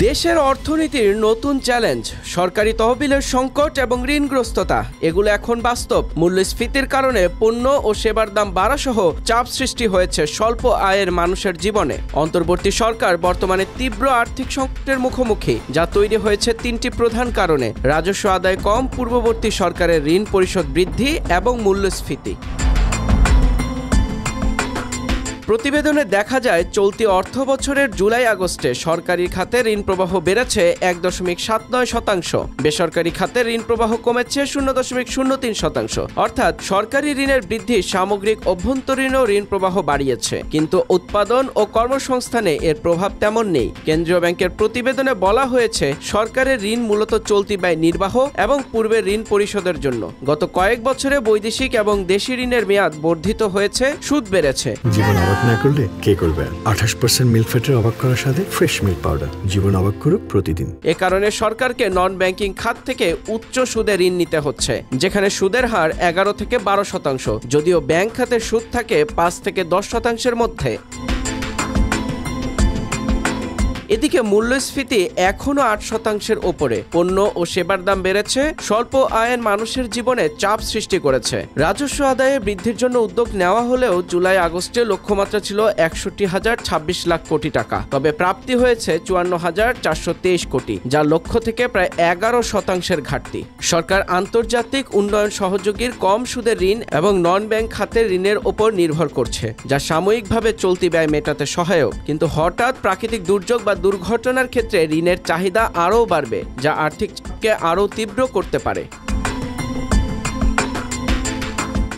দেশের অর্থনীতির নতুন চ্যালেঞ্জ, সরকারি তহবিলের সংকট এবং ঋণগ্রস্ততা এগুলো এখন বাস্তব। মূল্যস্ফীতির কারণে পণ্য ও সেবার দাম বাড়াসহ চাপ সৃষ্টি হয়েছে স্বল্প আয়ের মানুষের জীবনে। অন্তর্বর্তী সরকার বর্তমানে তীব্র আর্থিক সংকটের মুখোমুখি, যা তৈরি হয়েছে তিনটি প্রধান কারণে: রাজস্ব আদায় কম, পূর্ববর্তী সরকারের ঋণ পরিশোধ বৃদ্ধি এবং মূল্যস্ফীতি। প্রতিবেদনে দেখা যায়, চলতি অর্থ বছরের জুলাই আগস্টে সরকারি খাতে ঋণ প্রবাহ বেড়েছে ১.৭৯%, বেসরকারি খাতে ঋণ প্রবাহ কমেছে ০.০৩%। অর্থাৎ সরকারি ঋণের বৃদ্ধি সামগ্রিক অভ্যন্তরীণ ঋণ প্রবাহ বাড়িয়েছে, কিন্তু উৎপাদন ও কর্মসংস্থানে এর প্রভাব তেমন নেই। কেন্দ্রীয় ব্যাংকের প্রতিবেদনে বলা হয়েছে, সরকারের ঋণ মূলত চলতি ব্যয় নির্বাহ এবং পূর্বের ঋণ পরিশোধের জন্য। গত কয়েক বছরে বৈদেশিক এবং দেশি ঋণের মেয়াদ বর্ধিত হয়েছে, সুদ বেড়েছে। না করলে কে করবে? 28% মিল্ক ফ্যাটের অবাক করার সাথে ফ্রেশ মিল্ক পাউডার। জীবন অবাক করুক প্রতিদিন। এ কারণে সরকারকে নন ব্যাংকিং খাত থেকে উচ্চ সুদে ঋণ নিতে হচ্ছে, যেখানে সুদের হার ১১ থেকে ১২%, যদিও ব্যাংক খাতের সুদ থাকে ৫ থেকে ১০%-এর মধ্যে। এদিকে মূল্যস্ফীতি এখনো ৮%-এর ওপরে। পণ্য ও সেবার দাম বেড়েছে, স্বল্প আয়ের মানুষের জীবনে চাপ সৃষ্টি করেছে। রাজস্ব আদায়ে বৃদ্ধির জন্য উদ্যোগ নেওয়া হলেও জুলাই আগস্টে লক্ষ্যমাত্রা ছিল ৬১,০২৬ লাখ কোটি টাকা, তবে প্রাপ্তি হয়েছে ৫৪,৪২৩ কোটি, যা লক্ষ্য থেকে প্রায় ১১%-এর ঘাটতি। সরকার আন্তর্জাতিক উন্নয়ন সহযোগীর কম সুদের ঋণ এবং নন ব্যাংক খাতের ঋণের ওপর নির্ভর করছে, যা সাময়িকভাবে চলতি ব্যয় মেটাতে সহায়ক। কিন্তু হঠাৎ প্রাকৃতিক দুর্যোগ বা দুর্ঘটনার ক্ষেত্রে ঋণের চাহিদা আরও বাড়বে, যা আর্থিক চাপকে আরও তীব্র করতে পারে।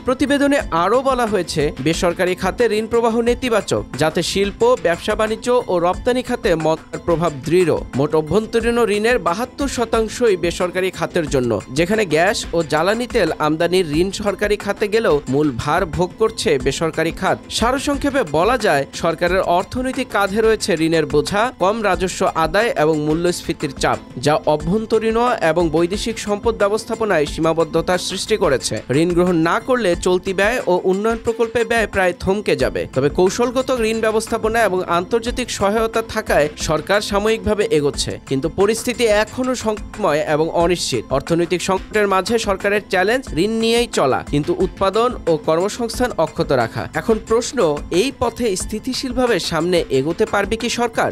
প্রতিবেদনে আরও বলা হয়েছে, বেসরকারি খাতে ঋণ প্রবাহ নেতিবাচক, যাতে শিল্প, ব্যবসা বাণিজ্য ও রপ্তানি খাতে মন্দার প্রভাব দৃঢ়। মোট অভ্যন্তরীণ ঋণের ৭২%-ই বেসরকারি খাতের জন্য, যেখানে গ্যাস ও জ্বালানি তেল আমদানির ঋণ সরকারি খাতে গেলেও মূল ভার ভোগ করছে বেসরকারি খাত। সারসংক্ষেপে বলা যায়, সরকারের অর্থনৈতিক কাঁধে রয়েছে ঋণের বোঝা, কম রাজস্ব আদায় এবং মূল্যস্ফীতির চাপ, যা অভ্যন্তরীণ এবং বৈদেশিক সম্পদ ব্যবস্থাপনায় সীমাবদ্ধতার সৃষ্টি করেছে। ঋণ গ্রহণ না করলে চলতি ব্যয় ও উন্নয়ন প্রকল্পে ব্যয় প্রায় থমকে যাবে। তবে কৌশলগত ঋণ ব্যবস্থাপনা এবং আন্তর্জাতিক সহায়তা থাকায় সরকার সাময়িকভাবে এগোচ্ছে, কিন্তু পরিস্থিতি এখনো সংকটময় এবং অনিশ্চিত। অর্থনৈতিক সংকটের মাঝে সরকারের চ্যালেঞ্জ ঋণ নিয়েই চলা, কিন্তু উৎপাদন ও কর্মসংস্থান অক্ষত রাখা। এখন প্রশ্ন, এই পথে স্থিতিশীলভাবে সামনে এগোতে পারবে কি সরকার?